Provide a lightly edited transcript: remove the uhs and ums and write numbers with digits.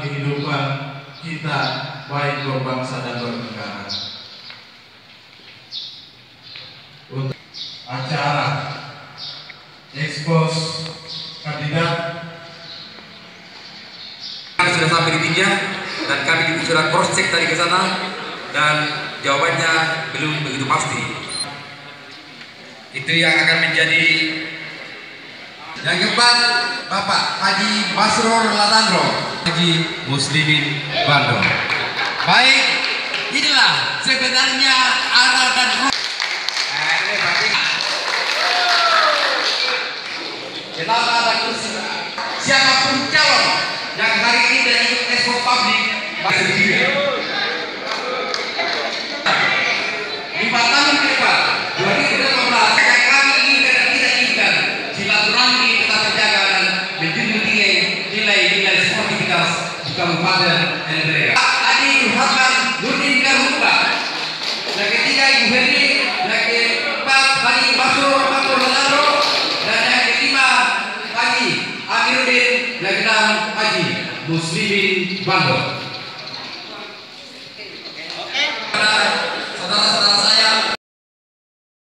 kehidupan kita baik berbangsa dan bernegara. Untuk acara ekspos kandidat sudah sampai di Tinja dan kami sudah cross check tadi ke sana dan jawabannya belum begitu pasti. Itu yang akan menjadi yang keempat, Bapak Haji Masrur Latandro, Haji Muslimin Bandung. Baik, inilah sebenarnya arah dan kenapa ada kursi siapapun calon yang hari ini tidak ikut ekspor publik sendiri. 5 tahun ke depan 2018 yang kami inginkan dan tidak inginkan silaturahmi tetap terjaga dan menjunjung tinggi nilai-nilai sportivitas di Kabupaten Elbrea. Adi Muhammad Nurdin Karhuka, yang ketiga Ibu Henry, yang keempat Haji Masrur Latandro, dan yang kelima Haji Amiruddin, yang keenam Haji Muslimin Bandung. Saudara-saudara